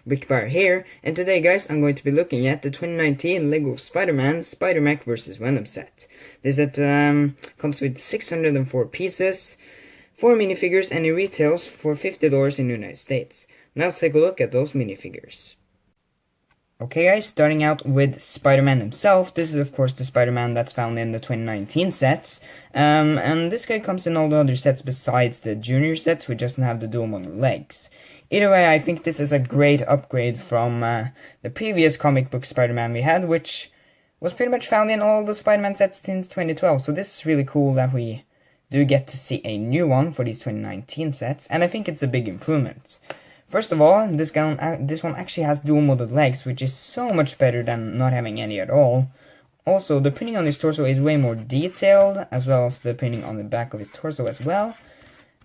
Bar here, and today guys I'm going to be looking at the 2019 LEGO Spider-Man Spider-Mech vs. Venom set. This set comes with 604 pieces, 4 minifigures, and it retails for $50 in the United States. Now let's take a look at those minifigures. Okay guys, starting out with Spider-Man himself. This is of course the Spider-Man that's found in the 2019 sets. And this guy comes in all the other sets besides the junior sets, which doesn't have the dual model legs. Either way, I think this is a great upgrade from the previous comic book Spider-Man we had, which was pretty much found in all the Spider-Man sets since 2012. So this is really cool that we do get to see a new one for these 2019 sets, and I think it's a big improvement. First of all, this one actually has dual molded legs, which is so much better than not having any at all. Also, the printing on his torso is way more detailed, as well as the printing on the back of his torso as well.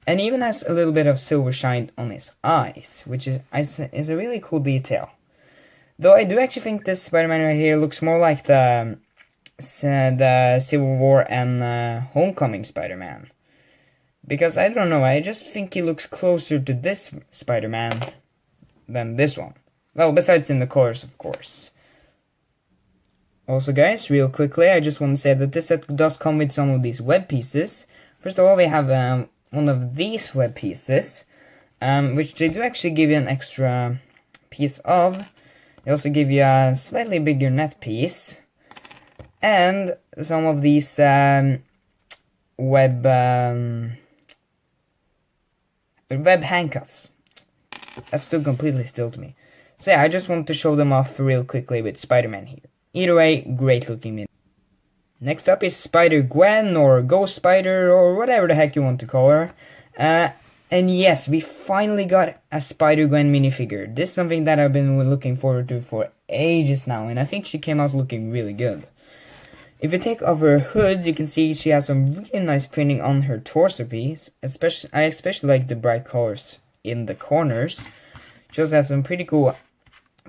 And he even has a little bit of silver shine on his eyes, which is a really cool detail. Though I do actually think this Spider-Man right here looks more like the Civil War and Homecoming Spider-Man. Because, I don't know, I just think he looks closer to this Spider-Man than this one. Well, besides in the colors, of course. Also, guys, real quickly, I just want to say that this set does come with some of these web pieces. First of all, we have one of these web pieces, which they do actually give you an extra piece of. They also give you a slightly bigger net piece. And some of these web handcuffs. That's still completely still to me. So yeah, I just want to show them off real quickly with Spider-Man here. Either way, great looking mini. Next up is Spider-Gwen, or Ghost Spider, or whatever the heck you want to call her. And yes, we finally got a Spider-Gwen minifigure. This is something that I've been looking forward to for ages now, and I think she came out looking really good. If you take off her hood, you can see she has some really nice printing on her torso piece. I especially like the bright colors in the corners. She also has some pretty cool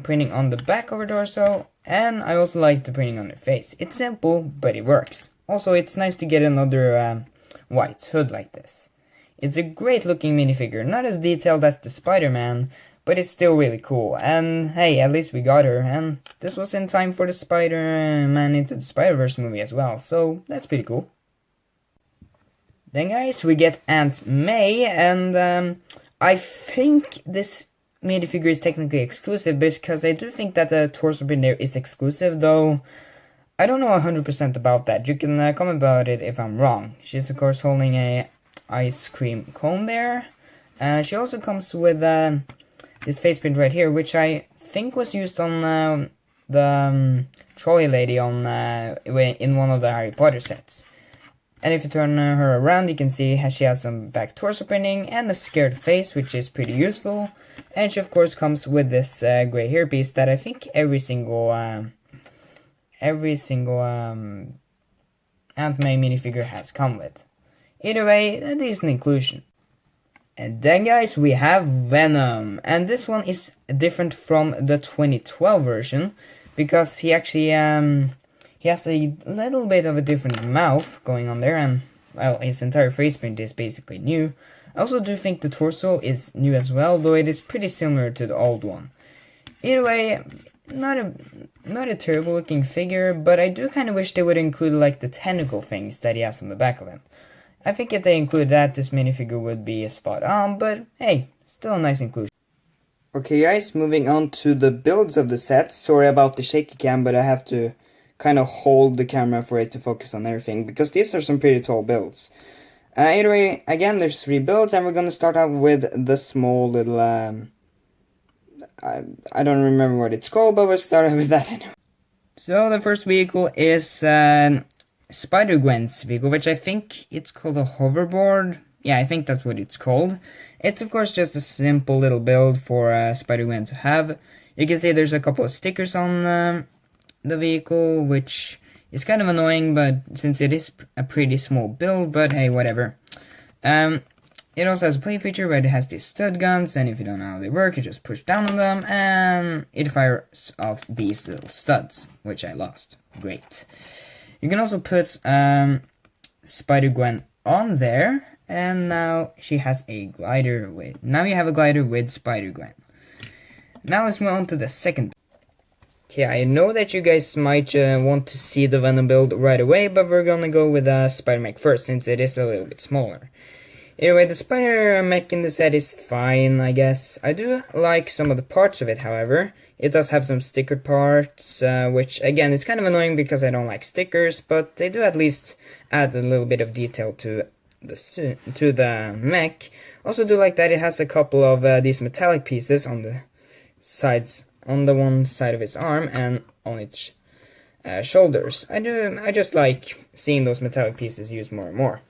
printing on the back of her torso. And I also like the printing on her face. It's simple, but it works. Also, it's nice to get another white hood like this. It's a great looking minifigure. Not as detailed as the Spider-Man, but it's still really cool. And hey, at least we got her. And this was in time for the Spider-Man Into the Spider-Verse movie as well. So that's pretty cool. Then guys, we get Aunt May. And I think this minifigure is technically exclusive, because I do think that the torso print there is exclusive. Though I don't know 100% about that. You can comment about it if I'm wrong. She's of course holding a ice cream cone there. She also comes with this face print right here, which I think was used on the trolley lady on in one of the Harry Potter sets. And if you turn her around, you can see she has some back torso printing and a scared face, which is pretty useful. And she of course comes with this gray hairpiece that I think every single Aunt May minifigure has come with. Either way, a decent inclusion. And then guys, we have Venom, and this one is different from the 2012 version, because he actually he has a little bit of a different mouth going on there, and well, his entire face print is basically new. I also do think the torso is new as well, though it is pretty similar to the old one. Either way, not a terrible looking figure, but I do kind of wish they would include like the tentacle things that he has on the back of him. I think if they include that, this minifigure would be spot on, but hey, still a nice inclusion. Okay guys, moving on to the builds of the set. Sorry about the shaky cam, but I have to kind of hold the camera for it to focus on everything, because these are some pretty tall builds. Either way, again, there's 3 builds, and we're going to start out with the small little, I don't remember what it's called, but we'll start out with that anyway. So, the first vehicle is Spider-Gwen's vehicle, which I think it's called a hoverboard. Yeah, I think that's what it's called. It's, of course, just a simple little build for Spider-Gwen to have. You can see there's a couple of stickers on the vehicle, which is kind of annoying, but since it is a pretty small build, but hey, whatever. It also has a play feature where it has these stud guns, and if you don't know how they work, you just push down on them, and it fires off these little studs, which I lost. Great. You can also put Spider-Gwen on there, and now she has a glider with. Now you have a glider with Spider-Gwen. Now let's move on to the second. Okay, I know that you guys might want to see the Venom build right away, but we're gonna go with Spider-Mech first, since it is a little bit smaller. Anyway, the Spider-Mech in the set is fine, I guess. I do like some of the parts of it, however. It does have some stickered parts, which, again, is kind of annoying because I don't like stickers, but they do at least add a little bit of detail to the mech. Also do like that it has a couple of these metallic pieces on the sides, on the one side of its arm and on its shoulders. I just like seeing those metallic pieces used more and more.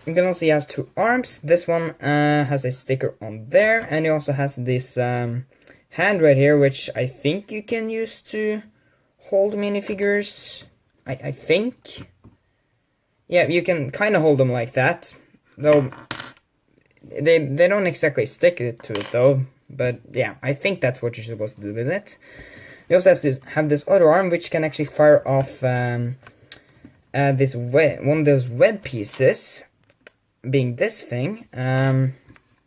You can also see it has two arms. This one has a sticker on there, and it also has this hand right here, which I think you can use to hold minifigures. I think. Yeah, you can kind of hold them like that, though they don't exactly stick it to it though. But yeah, I think that's what you're supposed to do with it. It also has have this other arm which can actually fire off one of those web pieces, being this thing.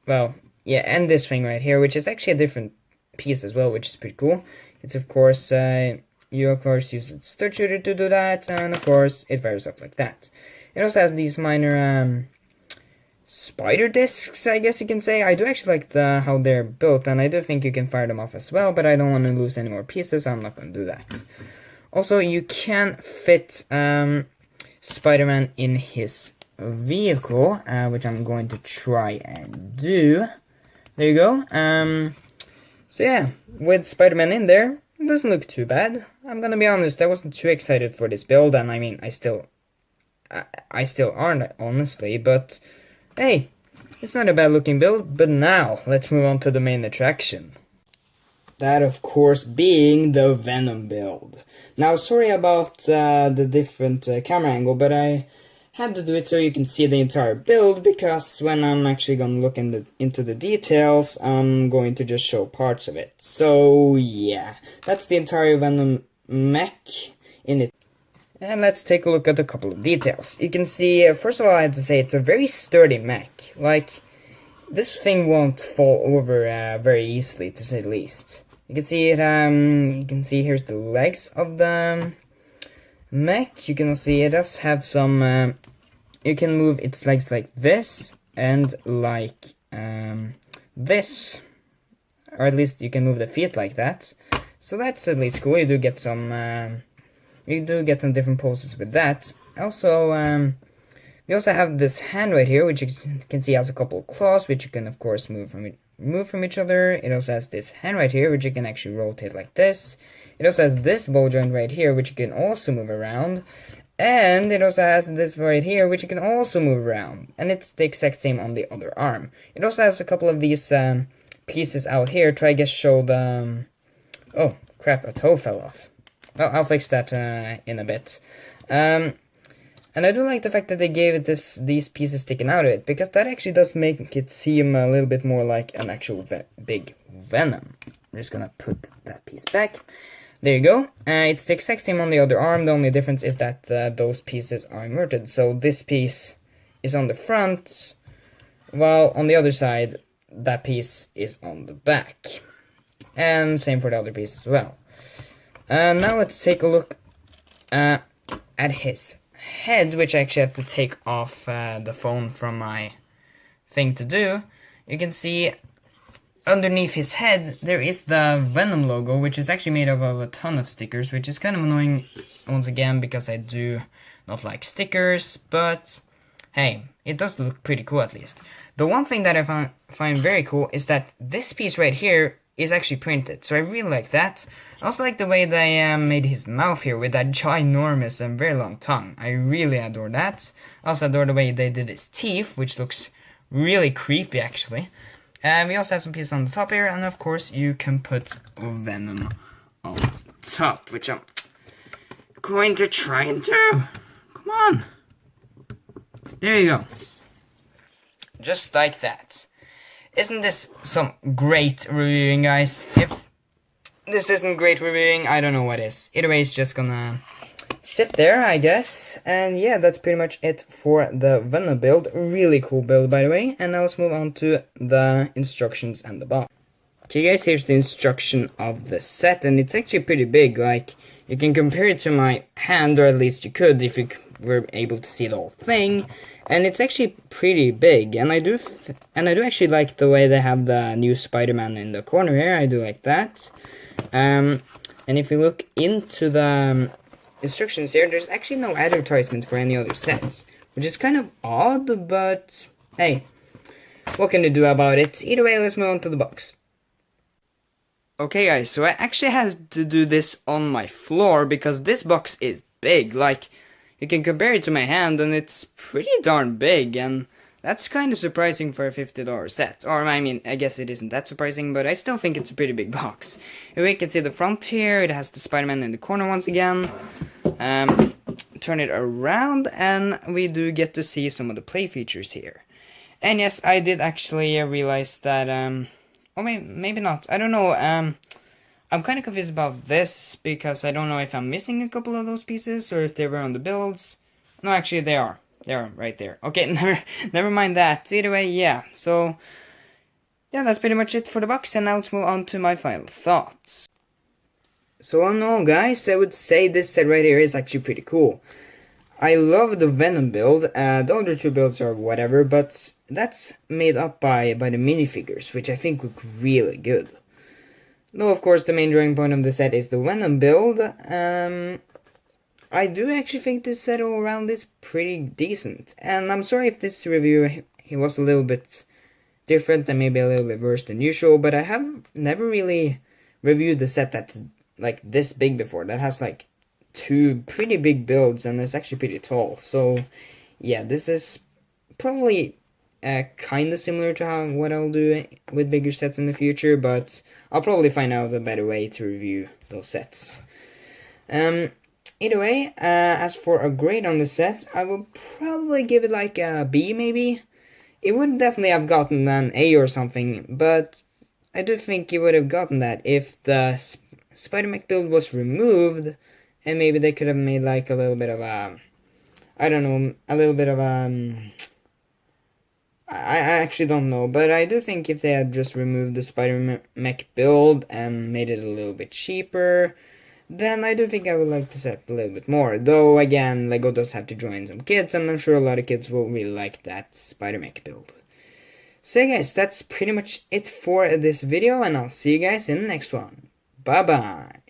Well, yeah, and this thing right here, which is actually a different piece as well, which is pretty cool. It's of course you of course use a stud shooter to do that, and of course it fires off like that. It also has these minor spider discs, I guess you can say. I do actually like how they're built, and I do think you can fire them off as well, but I don't want to lose any more pieces, so I'm not going to do that. Also, you can fit Spider-Man in his vehicle, which I'm going to try and do. There you go. So yeah, with Spider-Man in there, it doesn't look too bad. I'm gonna be honest, I wasn't too excited for this build, and I mean, I still aren't, honestly, but hey, it's not a bad looking build. But now, let's move on to the main attraction. That, of course, being the Venom build. Now, sorry about the different camera angle, but I had to do it so you can see the entire build, because when I'm actually going to look into the details, I'm going to just show parts of it. So, yeah, that's the entire Venom mech in it. And let's take a look at a couple of details. You can see, first of all, I have to say, it's a very sturdy mech. Like, this thing won't fall over very easily, to say the least. You can see it, you can see here's the legs of the mech. You can see it does have some, you can move its legs like this, and like this. Or at least you can move the feet like that. So that's at least cool. You do get some different poses with that. Also, we also have this hand right here, which you can see has a couple of claws, which you can of course move from each other. It also has this hand right here, which you can actually rotate like this. It also has this ball joint right here, which you can also move around. And it also has this right here, which you can also move around. And it's the exact same on the other arm. It also has a couple of these pieces out here to, I guess, show the... oh, crap, a toe fell off. Well, I'll fix that in a bit. And I do like the fact that they gave it these pieces sticking out of it, because that actually does make it seem a little bit more like an actual big Venom. I'm just gonna put that piece back. There you go. It's the exact same on the other arm. The only difference is that those pieces are inverted. So this piece is on the front, while on the other side, that piece is on the back. And same for the other piece as well. Now let's take a look at his head, which I actually have to take off the phone from my thing to do. You can see underneath his head there is the Venom logo, which is actually made up of a ton of stickers, which is kind of annoying once again because I do not like stickers, but hey, it does look pretty cool at least. The one thing that I find very cool is that this piece right here is actually printed, so I really like that. I also like the way they made his mouth here with that ginormous and very long tongue. I really adore that. I also adore the way they did his teeth, which looks really creepy actually. We also have some pieces on the top here, and of course you can put Venom on top, which I'm going to try and do. Come on. There you go. Just like that. Isn't this some great reviewing, guys? If this isn't great reviewing, I don't know what is. Either way, it's just gonna sit there, I guess. And yeah, that's pretty much it for the Venom build. Really cool build, by the way. And now let's move on to the instructions and the box. Okay guys, here's the instruction of the set, and it's actually pretty big. Like, you can compare it to my hand, or at least you could if you were able to see the whole thing. And it's actually pretty big, and I do actually like the way they have the new Spider-Man in the corner here. I do like that. And if you look into the instructions here, there's actually no advertisement for any other sets, which is kind of odd, but hey, what can you do about it? Either way, let's move on to the box. Okay guys, so I actually had to do this on my floor because this box is big. Like, you can compare it to my hand and it's pretty darn big, and that's kind of surprising for a $50 set. Or, I mean, I guess it isn't that surprising, but I still think it's a pretty big box. If we can see the front here, it has the Spider-Man in the corner once again. Turn it around and we do get to see some of the play features here. And yes, I did actually realize that, or maybe not. I don't know. I'm kind of confused about this because I don't know if I'm missing a couple of those pieces or if they were on the builds. No, actually they are. They are right there. Okay, never mind that. Either way, yeah. So, yeah, that's pretty much it for the box. And now let's move on to my final thoughts. So, all in all, guys, I would say this set right here is actually pretty cool. I love the Venom build. The other two builds are whatever, but that's made up by the minifigures, which I think look really good. Though, of course, the main drawing point of the set is the Venom build. I do actually think this set all around is pretty decent. And I'm sorry if this review was a little bit different and maybe a little bit worse than usual, but I have never really reviewed the set that's like this big before. That has like two pretty big builds and it's actually pretty tall. So yeah, this is probably kind of similar to what I'll do with bigger sets in the future, but I'll probably find out a better way to review those sets. Either way, as for a grade on the set, I will probably give it like a B maybe. It would definitely have gotten an A or something, but I do think it would have gotten that if the Spider-Mech build was removed, and maybe they could have made like a little bit of a, I don't know, a little bit of a, I actually don't know, but I do think if they had just removed the Spider-Mech build and made it a little bit cheaper, then I do think I would like the set a little bit more. Though, again, LEGO does have to join some kids, and I'm sure a lot of kids will really like that Spider-Mech build. So yeah, guys, that's pretty much it for this video, and I'll see you guys in the next one. Bye-bye!